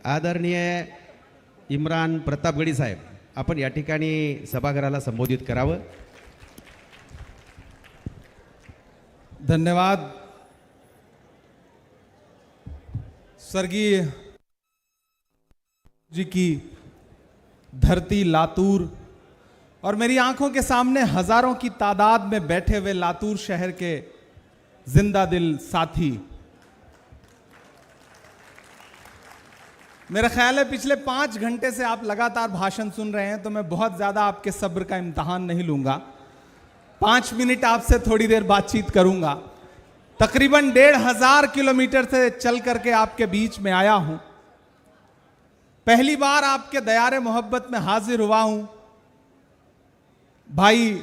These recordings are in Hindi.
आदरणीय इम्रान प्रतापगडी साहेब, आपण या ठिकाणी सभागृहाला संबोधित करावं. धन्यवाद. स्वर्गीय जी की धरती लातूर और मेरी आंखों के सामने हजारों की तादाद में बैठे हुए लातूर शहर के जिंदा दिल साथी. मेरा ख्याल है पिछले 5 घंटे से आप लगातार भाषण सुन रहे हैं, तो मैं बहुत ज्यादा आपके सब्र का इम्तहान नहीं लूंगा. 5 मिनट आपसे थोड़ी देर बातचीत करूंगा. तकरीबन 1500 किलोमीटर से चल करके आपके बीच में आया हूं. पहली बार आपके दयारे मोहब्बत में हाजिर हुआ हूं. भाई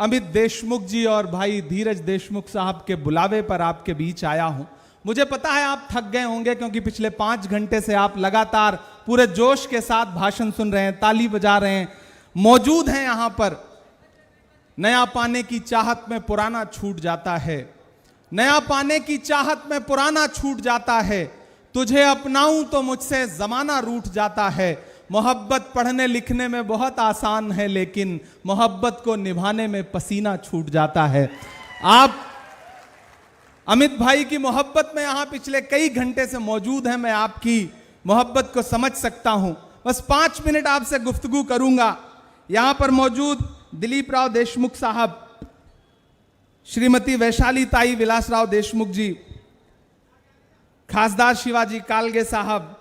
अमित देशमुख जी और भाई धीरज देशमुख साहब के बुलावे पर आपके बीच आया हूं. मुझे पता है आप थक गए होंगे, क्योंकि पिछले 5 घंटे से आप लगातार पूरे जोश के साथ भाषण सुन रहे हैं, ताली बजा रहे हैं, मौजूद हैं यहां पर. नया पाने की चाहत में पुराना छूट जाता है, नया पाने की चाहत में पुराना छूट जाता है. तुझे अपनाऊं तो मुझसे जमाना रूठ जाता है. मोहब्बत पढ़ने लिखने में बहुत आसान है, लेकिन मोहब्बत को निभाने में पसीना छूट जाता है. आप अमित भाई की मोहब्बत में यहां पिछले कई घंटे से मौजूद हैं. मैं आपकी मोहब्बत को समझ सकता हूं. बस 5 मिनट आपसे गुफ्तगू करूंगा. यहां पर मौजूद दिलीप राव देशमुख साहब, श्रीमती वैशाली ताई विलासराव देशमुख जी, खासदार शिवाजी कालगे साहब,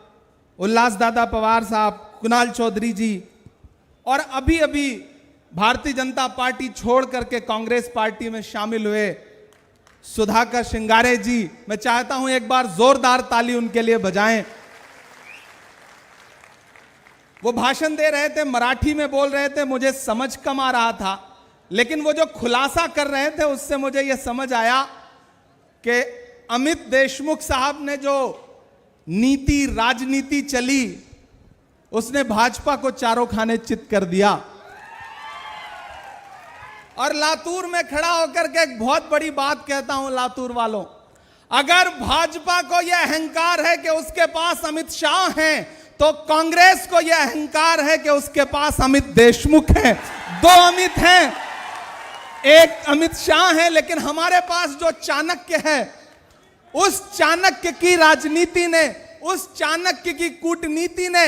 उल्लास दादा पवार साहब, कुणाल चौधरी जी, और अभी अभी भारतीय जनता पार्टी छोड़ करके कांग्रेस पार्टी में शामिल हुए सुधाकर श्रृंगारे जी. मैं चाहता हूं एक बार जोरदार ताली उनके लिए बजाएं. वो भाषण दे रहे थे, मराठी में बोल रहे थे, मुझे समझ कम आ रहा था, लेकिन वो जो खुलासा कर रहे थे उससे मुझे यह समझ आया कि अमित देशमुख साहब ने जो नीति राजनीति चली, उसने भाजपा को चारों खाने चित कर दिया. और लातूर में खड़ा होकर के एक बहुत बड़ी बात कहता हूं लातूर वालों, अगर भाजपा को यह अहंकार है कि उसके पास अमित शाह हैं, तो कांग्रेस को यह अहंकार है कि उसके पास अमित देशमुख हैं. 2 अमित हैं, एक अमित शाह है. लेकिन हमारे पास जो चाणक्य है, उस चाणक्य की राजनीति ने, उस चाणक्य की कूटनीति ने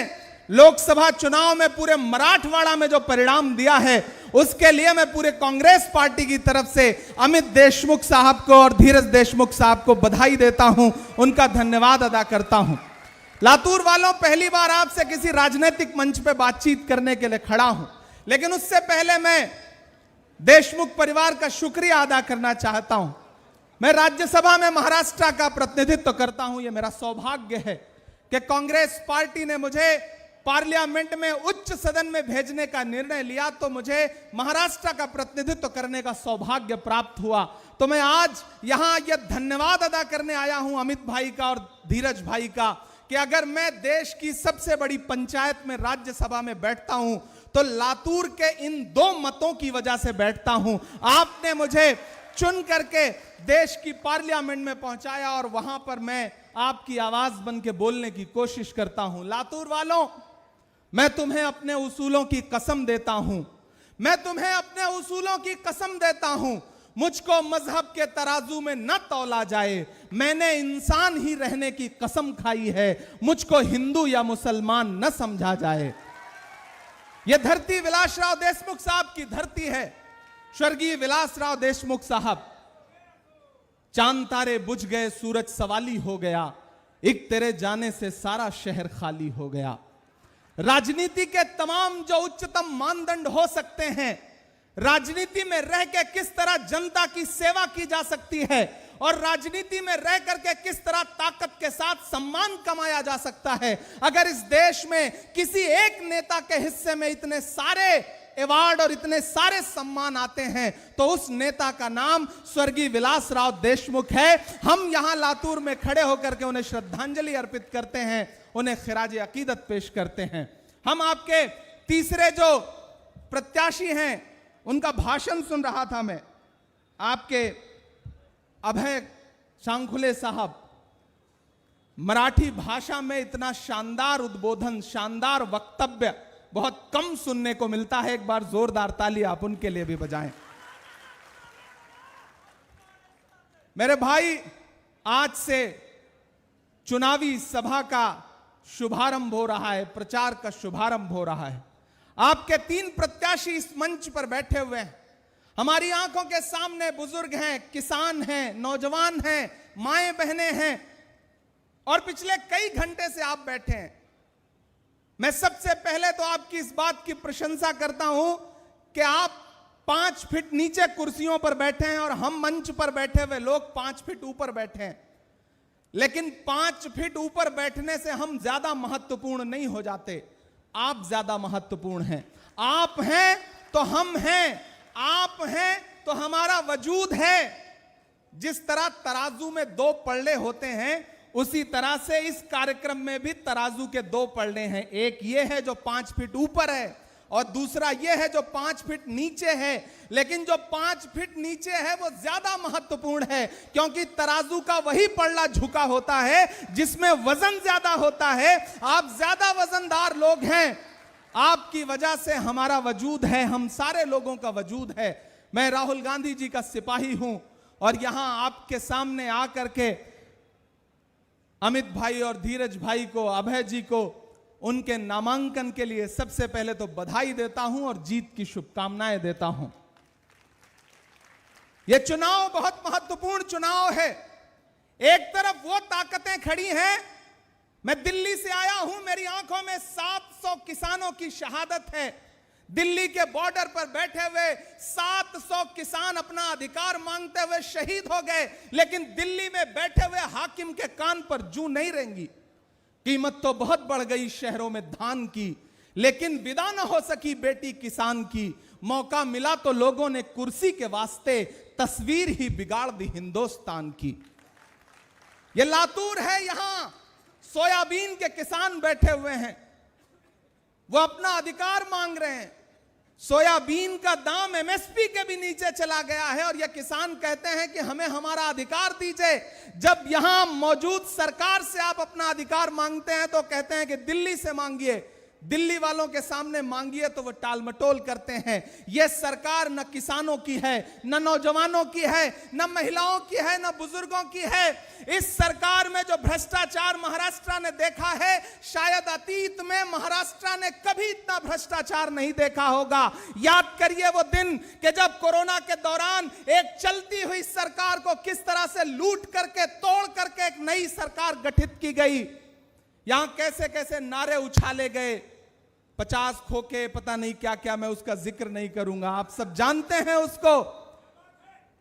लोकसभा चुनाव में पूरे मराठवाड़ा में जो परिणाम दिया है, उसके लिए मैं पूरे कांग्रेस पार्टी की तरफ से अमित देशमुख साहब को और धीरज देशमुख साहब को बधाई देता हूं, उनका धन्यवाद अदा करता हूं. लातूर वालों, पहली बार आपसे किसी राजनीतिक मंच पे बातचीत करने के लिए खड़ा हूं, लेकिन उससे पहले मैं देशमुख परिवार का शुक्रिया अदा करना चाहता हूं. मैं राज्यसभा में महाराष्ट्र का प्रतिनिधित्व करता हूं. यह मेरा सौभाग्य है कि कांग्रेस पार्टी ने मुझे पार्लियामेंट में उच्च सदन में भेजने का निर्णय लिया, तो मुझे महाराष्ट्र का प्रतिनिधित्व करने का सौभाग्य प्राप्त हुआ. तो मैं आज यहां यह धन्यवाद अदा करने आया हूं अमित भाई का और धीरज भाई का, कि अगर मैं देश की सबसे बड़ी पंचायत में राज्यसभा में बैठता हूं, तो लातूर के इन 2 मतों की वजह से बैठता हूं. आपने मुझे चुन करके देश की पार्लियामेंट में पहुंचाया और वहां पर मैं आपकी आवाज बन के बोलने की कोशिश करता हूं. लातूर वालों, मैं तुम्हें अपने उसूलों की कसम देता हूं. मैं तुम्हें अपने उसूलों की कसम देता हूं. मुझको मजहब के तराजू में न तौला जाए. मैंने इंसान ही रहने की कसम खाई है. मुझको हिंदू या मुसलमान न समझा जाए. यह धरती विलासराव देशमुख साहब की धरती है. स्वर्गीय विलासराव देशमुख साहब, चांद तारे बुझ गए, सूरज सवाली हो गया, एक तेरे जाने से सारा शहर खाली हो गया. राजनीति के तमाम जो उच्चतम मानदंड हो सकते हैं, राजनीति में रह के किस तरह जनता की सेवा की जा सकती है, और राजनीति में रह करके किस तरह ताकत के साथ सम्मान कमाया जा सकता है. अगर इस देश में किसी एक नेता के हिस्से में इतने सारे अवार्ड और इतने सारे सम्मान आते हैं, तो उस नेता का नाम स्वर्गीय विलासराव देशमुख है. हम यहां लातूर में खड़े होकर के उन्हें श्रद्धांजलि अर्पित करते हैं, उन्हें खिराज अकीदत पेश करते हैं. हम आपके तीसरे जो प्रत्याशी हैं, उनका भाषण सुन रहा था मैं. आपके अभय सांखुले साहब, मराठी भाषा में इतना शानदार उद्बोधन, शानदार वक्तव्य बहुत कम सुनने को मिलता है। एक बार जोरदार ताली आप उनके लिए भी बजाएं। मेरे भाई, आज से चुनावी सभा का शुभारंभ हो रहा है, प्रचार का शुभारंभ हो रहा है। आपके 3 प्रत्याशी इस मंच पर बैठे हुए हैं। हमारी आंखों के सामने बुजुर्ग हैं, किसान हैं, नौजवान हैं, माएं बहनें हैं, और पिछले कई घंटे से आप बैठे हैं। मैं सबसे पहले तो आपकी इस बात की प्रशंसा करता हूं कि आप 5 फीट नीचे कुर्सियों पर बैठे हैं और हम मंच पर बैठे हुए लोग 5 फीट ऊपर बैठे हैं। लेकिन 5 फीट ऊपर बैठने से हम ज्यादा महत्वपूर्ण नहीं हो जाते। आप ज्यादा महत्वपूर्ण हैं। आप हैं तो हम हैं, आप हैं तो हमारा वजूद है। जिस तरह तराजू में 2 पल्ले होते हैं, उसी तरह से इस कार्यक्रम में भी तराजू के 2 पल्ले हैं। एक ये है जो 5 फीट ऊपर है, और दूसरा ये है जो 5 फीट नीचे है। लेकिन जो 5 फीट नीचे है वो ज्यादा महत्वपूर्ण है, क्योंकि तराजू का वही पल्ला झुका होता है जिसमें वजन ज्यादा होता है। आप ज्यादा वजनदार लोग हैं, आपकी वजह से हमारा वजूद है, हम सारे लोगों का वजूद है। मैं राहुल गांधी जी का सिपाही हूं, और यहां आपके सामने आकर के अमित भाई और धीरज भाई को, अभय जी को उनके नामांकन के लिए सबसे पहले तो बधाई देता हूं और जीत की शुभकामनाएं देता हूं। यह चुनाव बहुत महत्वपूर्ण चुनाव है। एक तरफ वो ताकतें खड़ी हैं, मैं दिल्ली से आया हूं, मेरी आंखों में 700 किसानों की शहादत है। दिल्ली के बॉर्डर पर बैठे हुए 700 किसान अपना अधिकार मांगते हुए शहीद हो गए। लेकिन दिल्ली में बैठे हुए हाकिम के कान पर जूं नहीं रेंगी। कीमत तो बहुत बढ़ गई शहरों में धान की, लेकिन विदा न हो सकी बेटी किसान की। मौका मिला तो लोगों ने कुर्सी के वास्ते तस्वीर ही बिगाड़ दी हिंदुस्तान की। यह लातूर है, यहां सोयाबीन के किसान बैठे हुए हैं, वो अपना अधिकार मांग रहे हैं। सोयाबीन का दाम एमएसपी के भी नीचे चला गया है, और यह किसान कहते हैं कि हमें हमारा अधिकार दीजिए। जब यहां मौजूद सरकार से आप अपना अधिकार मांगते हैं तो कहते हैं कि दिल्ली से मांगिए, दिल्ली वालों के सामने मांगिए तो वो टाल मटोल करते हैं। यह सरकार न किसानों की है, न नौजवानों की है, न महिलाओं की है, न बुजुर्गों की है। इस सरकार में जो भ्रष्टाचार महाराष्ट्र ने देखा है, शायद अतीत में महाराष्ट्र ने कभी इतना भ्रष्टाचार नहीं देखा होगा। याद करिए वो दिन कि जब कोरोना के दौरान एक चलती हुई सरकार को किस तरह से लूट करके, तोड़ करके एक नई सरकार गठित की गई। यहां कैसे कैसे नारे उछाले गए, 50 खोखे, पता नहीं क्या क्या, मैं उसका जिक्र नहीं करूंगा, आप सब जानते हैं उसको।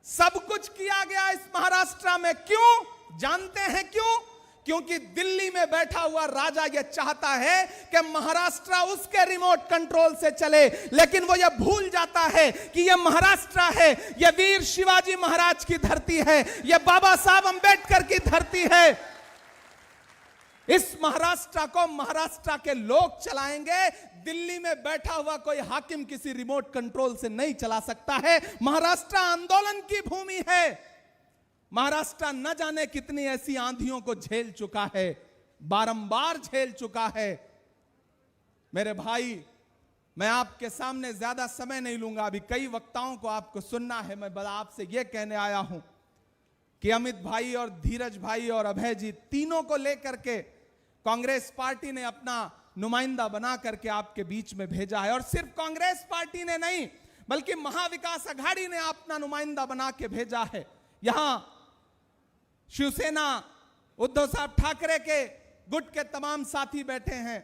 सब कुछ किया गया इस महाराष्ट्र में। क्यों? जानते हैं क्यों? क्योंकि दिल्ली में बैठा हुआ राजा यह चाहता है कि महाराष्ट्र उसके रिमोट कंट्रोल से चले, लेकिन वो यह भूल जाता है कि यह महाराष्ट्र है, यह वीर शिवाजी महाराज की धरती है, यह बाबा साहब अंबेडकर की धरती है। इस महाराष्ट्र को महाराष्ट्र के लोग चलाएंगे। दिल्ली में बैठा हुआ कोई हाकिम किसी रिमोट कंट्रोल से नहीं चला सकता है। महाराष्ट्र आंदोलन की भूमि है। महाराष्ट्र न जाने कितनी ऐसी आंधियों को झेल चुका है, बारंबार झेल चुका है। मेरे भाई, मैं आपके सामने ज्यादा समय नहीं लूंगा, अभी कई वक्ताओं को आपको सुनना है। मैं आपसे यह कहने आया हूं कि अमित भाई और धीरज भाई और अभय जी, तीनों को लेकर के कांग्रेस पार्टी ने अपना नुमाइंदा बना करके आपके बीच में भेजा है। और सिर्फ कांग्रेस पार्टी ने नहीं, बल्कि महाविकास आघाड़ी ने अपना नुमाइंदा बना के भेजा है। यहां शिवसेना, उद्धव साहब ठाकरे के गुट के तमाम साथी बैठे हैं,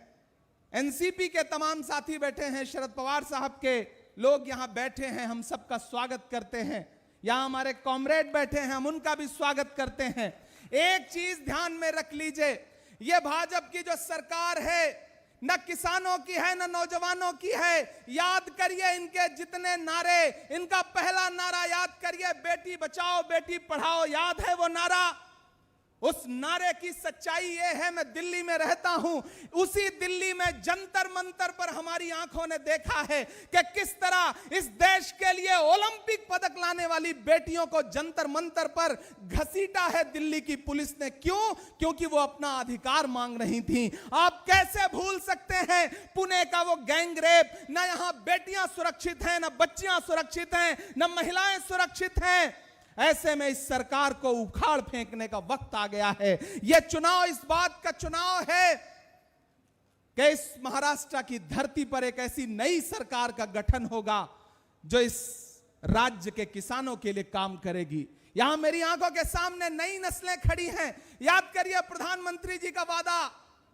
एनसीपी के तमाम साथी बैठे हैं, शरद पवार साहब के लोग यहां बैठे हैं। हम सबका स्वागत करते हैं। यहां हमारे कॉमरेड बैठे हैं, हम उनका भी स्वागत करते हैं। एक चीज ध्यान में रख लीजिए, यह भाजपा की जो सरकार है, न किसानों की है, न नौजवानों की है। याद करिए इनके जितने नारे, इनका पहला नारा याद करिए, बेटी बचाओ बेटी पढ़ाओ। याद है वो नारा? उस नारे की सच्चाई यह है, मैं दिल्ली में रहता हूं, उसी दिल्ली में जंतर मंतर पर हमारी आंखों ने देखा है कि किस तरह इस देश के लिए ओलंपिक पदक लाने वाली बेटियों को जंतर मंतर पर घसीटा है दिल्ली की पुलिस ने। क्यों? क्योंकि वो अपना अधिकार मांग रही थी। आप कैसे भूल सकते हैं पुणे का वो गैंग रेप? ना यहां बेटियां सुरक्षित हैं, ना बच्चियां सुरक्षित हैं, ना महिलाएं सुरक्षित हैं। ऐसे में इस सरकार को उखाड़ फेंकने का वक्त आ गया है। यह चुनाव इस बात का चुनाव है कि इस महाराष्ट्र की धरती पर एक ऐसी नई सरकार का गठन होगा जो इस राज्य के किसानों के लिए काम करेगी। यहां मेरी आंखों के सामने नई नस्लें खड़ी हैं। याद करिए प्रधानमंत्री जी का वादा,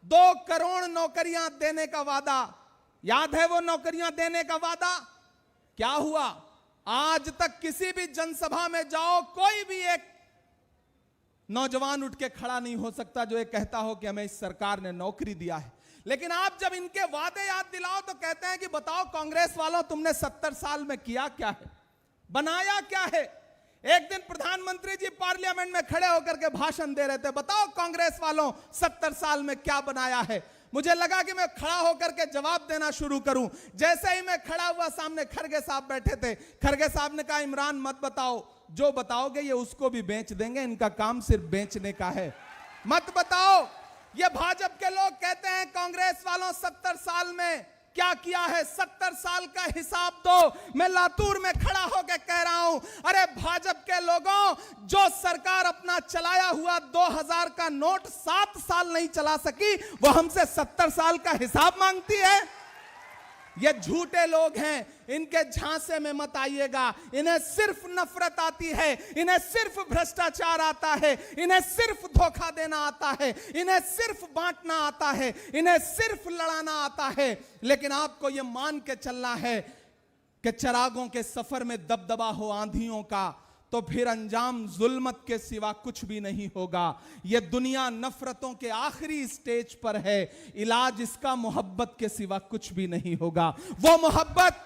2 करोड़ नौकरियां देने का वादा। याद है वो नौकरियां देने का वादा? क्या हुआ? आज तक किसी भी जनसभा में जाओ, कोई भी एक नौजवान उठ के खड़ा नहीं हो सकता जो ये कहता हो कि हमें इस सरकार ने नौकरी दिया है। लेकिन आप जब इनके वादे याद दिलाओ तो कहते हैं कि बताओ कांग्रेस वालों, तुमने 70 साल में किया क्या है, बनाया क्या है? एक दिन प्रधानमंत्री जी पार्लियामेंट में खड़े होकर के भाषण दे रहे थे, बताओ कांग्रेस वालों 70 साल में क्या बनाया है। मुझे लगा कि मैं खड़ा होकर के जवाब देना शुरू करूं। जैसे ही मैं खड़ा हुआ, सामने खरगे साहब बैठे थे। खरगे साहब ने कहा, इमरान मत बताओ, जो बताओगे ये उसको भी बेच देंगे, इनका काम सिर्फ बेचने का है, मत बताओ। ये भाजपा के लोग कहते हैं कांग्रेस वालों 70 साल में क्या किया है, 70 साल का हिसाब दो। मैं लातूर में खड़ा होकर कह रहा हूं, अरे भाजपा के लोगों, जो सरकार अपना चलाया हुआ 2000 का नोट 7 साल नहीं चला सकी, वो हमसे 70 साल का हिसाब मांगती है। ये झूठे लोग हैं, इनके झांसे में मत आइएगा। इन्हें सिर्फ नफरत आती है, इन्हें सिर्फ भ्रष्टाचार आता है, इन्हें सिर्फ धोखा देना आता है, इन्हें सिर्फ बांटना आता है, इन्हें सिर्फ लड़ाना आता है। लेकिन आपको यह मान के चलना है कि चरागों के सफर में दबदबा हो आंधियों का, तो फिर अंजाम जुल्मत के सिवा कुछ भी नहीं होगा। यह दुनिया नफरतों के आखिरी स्टेज पर है, इलाज इसका मोहब्बत के सिवा कुछ भी नहीं होगा। वो मोहब्बत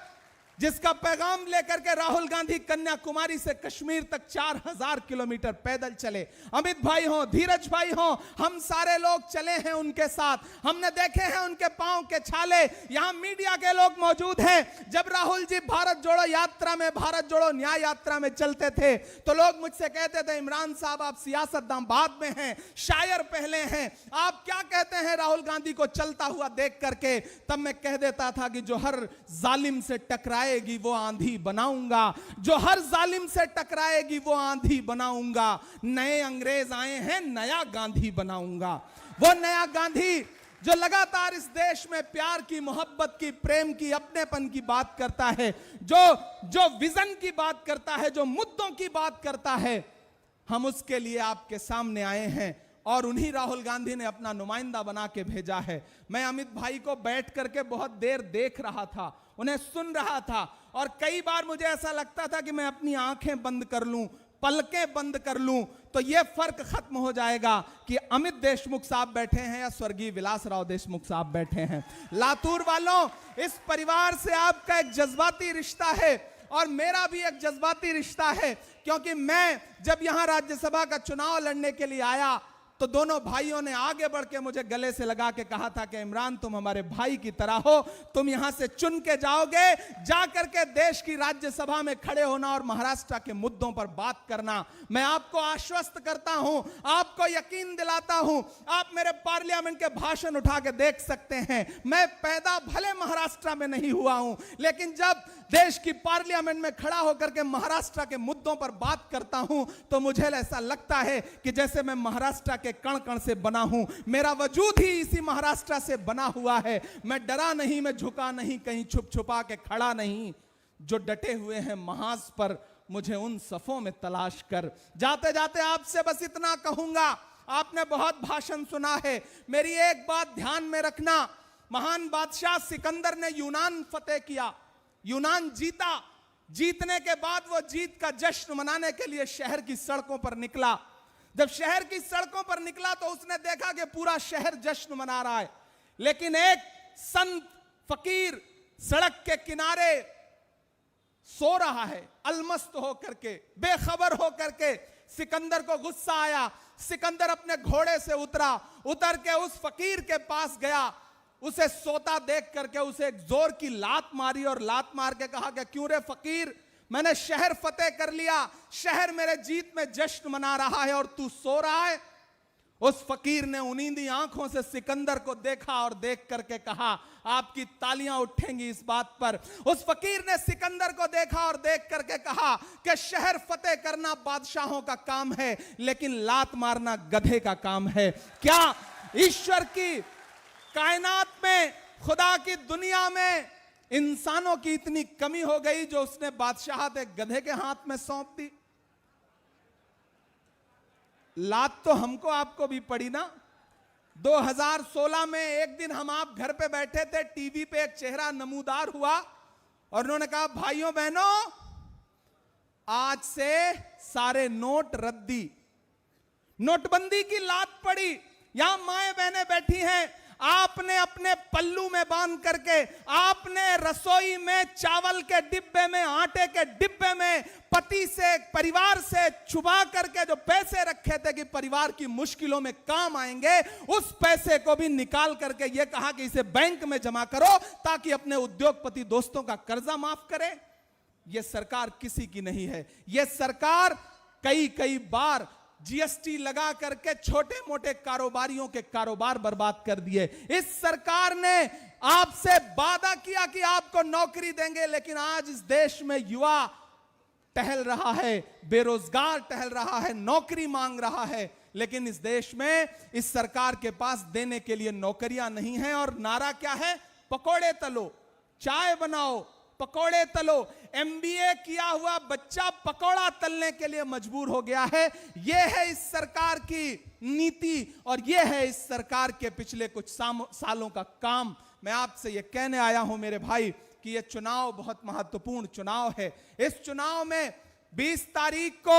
जिसका पैगाम लेकर के राहुल गांधी कन्याकुमारी से कश्मीर तक 4000 किलोमीटर पैदल चले। अमित भाई हो, धीरज भाई हो, हम सारे लोग चले हैं उनके साथ। हमने देखे हैं उनके पांव के छाले। यहां मीडिया के लोग मौजूद हैं। जब राहुल जी भारत जोड़ो यात्रा में, भारत जोड़ो न्याय यात्रा में चलते थे, तो लोग मुझसे कहते थे, इमरान साहब आप सियासतदान बाद में हैं, शायर पहले हैं, आप क्या कहते हैं राहुल गांधी को चलता हुआ देख करके? तब मैं कह देता था कि जो हर जालिम से टकराएगी वो आंधी बनाऊंगा, जो हर जालिम से टकराएगी वो आंधी बनाऊंगा। नए अंग्रेज आए हैं, नया गांधी बनाऊंगा। वो नया गांधी जो लगातार इस देश में प्यार की, मोहब्बत की, प्रेम की, अपनेपन की बात करता है, जो विजन की बात करता है, जो मुद्दों की बात करता है, हम उसके लिए आपके सामने आए हैं। और उन्हीं राहुल गांधी ने अपना नुमाइंदा बना के भेजा है। मैं अमित भाई को बैठ करके बहुत देर देख रहा था, उन्हें सुन रहा था, और कई बार मुझे ऐसा लगता था कि मैं अपनी आंखें बंद कर लूं, पलकें बंद कर लूं, तो यह फर्क खत्म हो जाएगा कि अमित देशमुख साहब बैठे हैं या स्वर्गीय विलासराव देशमुख साहब बैठे हैं। लातूर वालों, इस परिवार से आपका एक जज्बाती रिश्ता है और मेरा भी एक जज्बाती रिश्ता है, क्योंकि मैं जब यहां राज्यसभा का चुनाव लड़ने के लिए आया तो दोनों भाइयों ने आगे बढ़ के मुझे गले से लगा के कहा था कि इमरान तुम हमारे भाई की तरह हो, तुम यहां से चुन के जाओगे, जाकर के देश की राज्यसभा में खड़े होना और महाराष्ट्र के मुद्दों पर बात करना। मैं आपको आश्वस्त करता हूं, आपको यकीन दिलाता हूं, आप मेरे पार्लियामेंट के भाषण उठा के देख सकते हैं। मैं पैदा भले महाराष्ट्र में नहीं हुआ हूं, लेकिन जब देश की पार्लियामेंट में खड़ा होकर के महाराष्ट्र के मुद्दों पर बात करता हूं तो मुझे ऐसा लगता है कि जैसे मैं महाराष्ट्र के कण कण से बना हूं, मेरा वजूद ही इसी महाराष्ट्र से बना हुआ है। मैं डरा नहीं, मैं झुका नहीं, कहीं छुप छुपा के खड़ा नहीं। जो डटे हुए हैं महाज पर, मुझे उन सफों में तलाश कर। जाते जाते आपसे बस इतना कहूंगा, आपने बहुत भाषण सुना है, मेरी एक बात ध्यान में रखना। महान बादशाह सिकंदर ने यूनान फतेह किया, यूनान जीता। जीतने के बाद वो जीत का जश्न मनाने के लिए शहर की सड़कों पर निकला। जब शहर की सड़कों पर निकला तो उसने देखा कि पूरा शहर जश्न मना रहा है, लेकिन एक संत फकीर सड़क के किनारे सो रहा है, अलमस्त होकर के, बेखबर होकर के। सिकंदर को गुस्सा आया, सिकंदर अपने घोड़े से उतरा, उतर के उस फकीर के पास गया, उसे सोता देख करके उसे एक जोर की लात मारी और लात मार के कहा कि क्यों रे फकीर, मैंने शहर फतेह कर लिया, शहर मेरे जीत में जश्न मना रहा है और तू सो रहा है। उस फकीर ने उनींदी आंखों से सिकंदर को देखा और देख करके कहा, आपकी तालियां उठेंगी इस बात पर। उस फकीर ने सिकंदर को देखा और देख करके कहा कि शहर फतेह करना बादशाहों का काम है, लेकिन लात मारना गधे का काम है। क्या ईश्वर की कायनात में, खुदा की दुनिया में इंसानों की इतनी कमी हो गई जो उसने बादशाहत एक गधे के हाथ में सौंप दी? लात तो हमको आपको भी पड़ी ना। 2016 में एक दिन हम आप घर पे बैठे थे, टीवी पे एक चेहरा नमूदार हुआ और उन्होंने कहा, भाइयों बहनों, आज से सारे नोट रद्दी, नोटबंदी की लात पड़ी। यहां माएं बहनें बैठी हैं, आपने अपने पल्लू में बांध करके, आपने रसोई में चावल के डिब्बे में, आटे के डिब्बे में पति से, परिवार से छुपा करके जो पैसे रखे थे कि परिवार की मुश्किलों में काम आएंगे, उस पैसे को भी निकाल करके यह कहा कि इसे बैंक में जमा करो ताकि अपने उद्योगपति दोस्तों का कर्जा माफ करे। यह सरकार किसी की नहीं है। यह सरकार कई बार जीएसटी लगा करके छोटे मोटे कारोबारियों के कारोबार बर्बाद कर दिए। इस सरकार ने आपसे वादा किया कि आपको नौकरी देंगे, लेकिन आज इस देश में युवा टहल रहा है, बेरोजगार टहल रहा है, नौकरी मांग रहा है, लेकिन इस देश में इस सरकार के पास देने के लिए नौकरियां नहीं है। और नारा क्या है? पकोड़े तलो, चाय बनाओ, पकोड़े तलो। एमबीए किया हुआ बच्चा पकोड़ा तलने के लिए मजबूर हो गया है। यह है इस सरकार की नीति और यह है इस सरकार के पिछले कुछ सालों का काम। मैं आपसे यह कहने आया हूं मेरे भाई कि यह चुनाव बहुत महत्वपूर्ण चुनाव है। इस चुनाव में 20 तारीख को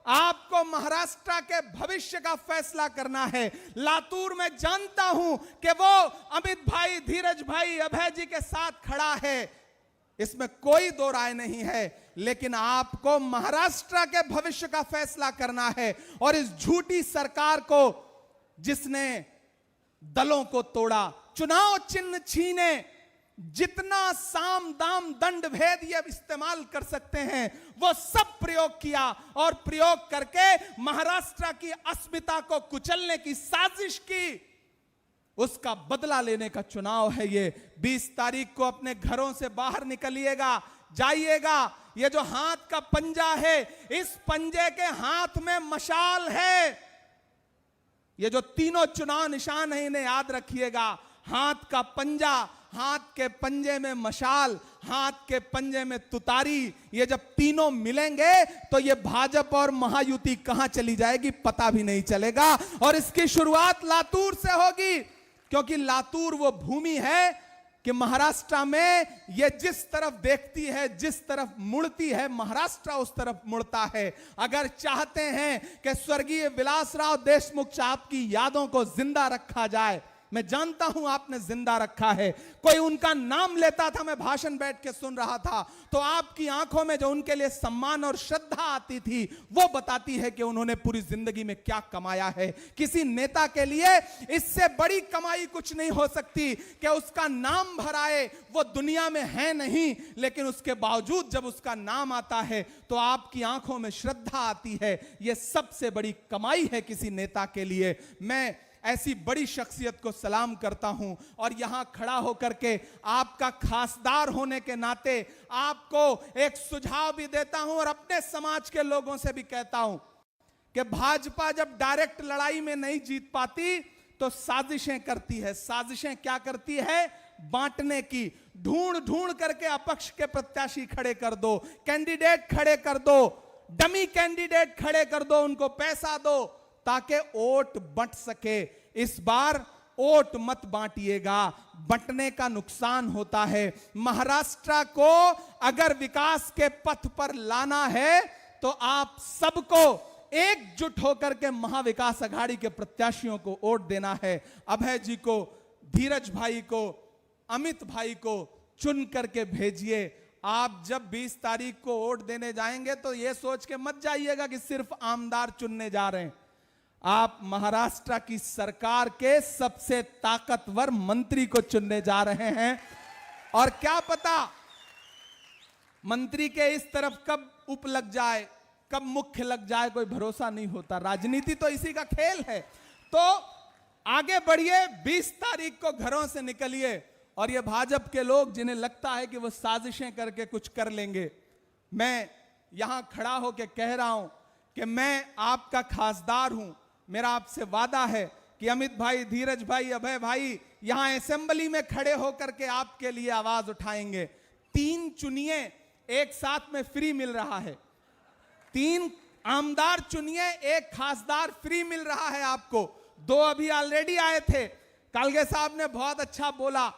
आपको महाराष्ट्र के भविष्य का फैसला करना है। लातूर में जानता हूं कि वो अमित भाई, धीरज भाई, अभय जी के साथ खड़ा है, इसमें कोई दो राय नहीं है, लेकिन आपको महाराष्ट्र के भविष्य का फैसला करना है। और इस झूठी सरकार को, जिसने दलों को तोड़ा, चुनाव चिन्ह छीने, जितना साम दाम दंड भेद ये इस्तेमाल कर सकते हैं वो सब प्रयोग किया और प्रयोग करके महाराष्ट्र की अस्मिता को कुचलने की साजिश की। उसका बदला लेने का चुनाव है ये। 20 तारीख को अपने घरों से बाहर निकलिएगा, जाइएगा। ये जो हाथ का पंजा है, इस पंजे के हाथ में मशाल है। ये जो तीनों चुनाव निशान है, इन्हें याद रखिएगा। हाथ का पंजा, हाथ के पंजे में मशाल, हाथ के पंजे में तुतारी, ये जब तीनों मिलेंगे तो ये भाजपा और महायुति कहां चली जाएगी पता भी नहीं चलेगा। और इसकी शुरुआत लातूर से होगी, क्योंकि लातूर वो भूमि है कि महाराष्ट्र में ये जिस तरफ देखती है, जिस तरफ मुड़ती है, महाराष्ट्र उस तरफ मुड़ता है। अगर चाहते हैं कि स्वर्गीय विलासराव देशमुख साहब की यादों को जिंदा रखा जाए, मैं जानता हूं आपने जिंदा रखा है। कोई उनका नाम लेता था, मैं भाषण बैठ के सुन रहा था, तो आपकी आंखों में जो उनके लिए सम्मान और श्रद्धा आती थी वो बताती है कि उन्होंने पूरी जिंदगी में क्या कमाया है। किसी नेता के लिए इससे बड़ी कमाई कुछ नहीं हो सकती कि उसका नाम भराए। वो दुनिया में है नहीं, लेकिन उसके बावजूद जब उसका नाम आता है तो आपकी आंखों में श्रद्धा आती है। यह सबसे बड़ी कमाई है किसी नेता के लिए। मैं ऐसी बड़ी शख्सियत को सलाम करता हूं और यहां खड़ा होकर के आपका खासदार होने के नाते आपको एक सुझाव भी देता हूं और अपने समाज के लोगों से भी कहता हूं कि भाजपा जब डायरेक्ट लड़ाई में नहीं जीत पाती तो साजिशें करती है। साजिशें क्या करती है? बांटने की। ढूंढ ढूंढ करके अपक्ष के प्रत्याशी खड़े कर दो, कैंडिडेट खड़े कर दो, डमी कैंडिडेट खड़े कर दो, उनको पैसा दो ताकि वोट बंट सके। इस बार वोट मत बांटिएगा, बंटने का नुकसान होता है। महाराष्ट्र को अगर विकास के पथ पर लाना है तो आप सबको एकजुट होकर के महाविकास अघाड़ी के प्रत्याशियों को वोट देना है। अभय जी को, धीरज भाई को, अमित भाई को चुन करके भेजिए। आप जब 20 तारीख को वोट देने जाएंगे तो यह सोच के मत जाइएगा कि सिर्फ आमदार चुनने जा रहे हैं। आप महाराष्ट्र की सरकार के सबसे ताकतवर मंत्री को चुनने जा रहे हैं। और क्या पता मंत्री के इस तरफ कब उप लग जाए, कब मुख्य लग जाए, कोई भरोसा नहीं होता। राजनीति तो इसी का खेल है। तो आगे बढ़िए, 20 तारीख को घरों से निकलिए। और ये भाजपा के लोग जिन्हें लगता है कि वो साजिशें करके कुछ कर लेंगे, मैं यहां खड़ा होकर कह रहा हूं कि मैं आपका खासदार हूं। मेरा आपसे वादा है कि अमित भाई, धीरज भाई, अभय भाई यहां असेंबली में खड़े होकर के आपके लिए आवाज उठाएंगे। 3 चुनिए, एक साथ में फ्री मिल रहा है। 3 आमदार चुनिए, एक खासदार फ्री मिल रहा है आपको। 2 अभी ऑलरेडी आए थे। कालगे साहब ने बहुत अच्छा बोला,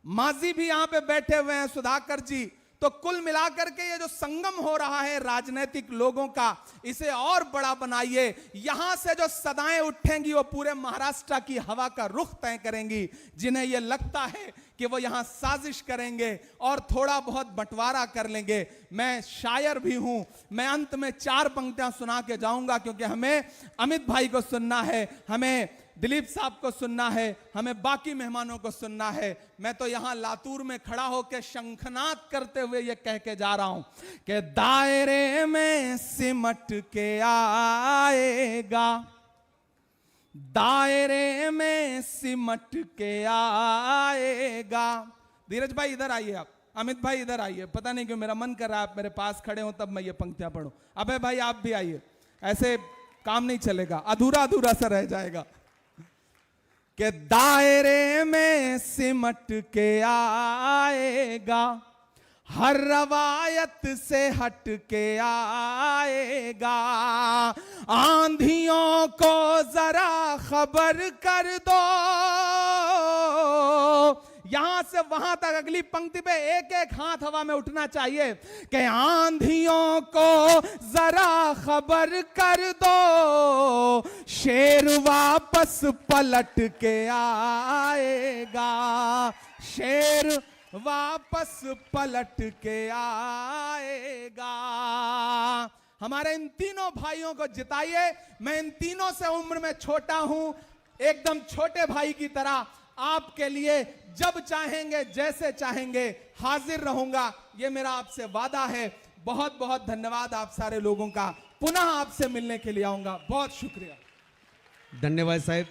माजी भी यहां पे बैठे हुए हैं, सुधाकर जी। तो कुल मिलाकर के ये जो संगम हो रहा है राजनीतिक लोगों का, इसे और बड़ा बनाइए। यहां से जो सदाएं उठेंगी वो पूरे महाराष्ट्र की हवा का रुख तय करेंगी। जिन्हें यह लगता है कि वो यहां साजिश करेंगे और थोड़ा बहुत बंटवारा कर लेंगे, मैं शायर भी हूं। मैं अंत में 4 पंक्तियां सुना के जाऊंगा, क्योंकि हमें अमित भाई को सुनना है, हमें दिलीप साहब को सुनना है, हमें बाकी मेहमानों को सुनना है। मैं तो यहां लातूर में खड़ा होकर शंखनाद करते हुए ये कह के जा रहा हूं कि दायरे में सिमट के आएगा, दायरे में सिमट के आएगा। धीरज भाई इधर आइए, आप अमित भाई इधर आइए। पता नहीं क्यों मेरा मन कर रहा है आप मेरे पास खड़े हो तब मैं ये पंक्तियां पढ़ूं। अबे भाई आप भी आइए, ऐसे काम नहीं चलेगा, अधूरा अधूरा सा रह जाएगा। कि दायरे में सिमट के आएगा, हर रवायत से हट के आएगा, आंधियों को जरा खबर कर दो। यहां से वहां तक अगली पंक्ति पे एक एक हाथ हवा में उठना चाहिए कि आंधियों को जरा खबर कर दो, शेर वापस पलट के आएगा, शेर वापस पलट के आएगा। हमारे इन तीनों भाइयों को जिताइए। मैं इन तीनों से उम्र में छोटा हूं, एकदम छोटे भाई की तरह आपके लिए जब चाहेंगे, जैसे चाहेंगे हाजिर रहूंगा। यह मेरा आपसे वादा है। बहुत बहुत धन्यवाद आप सारे लोगों का। पुनः आपसे मिलने के लिए आऊंगा। बहुत शुक्रिया। धन्यवाद साहेब।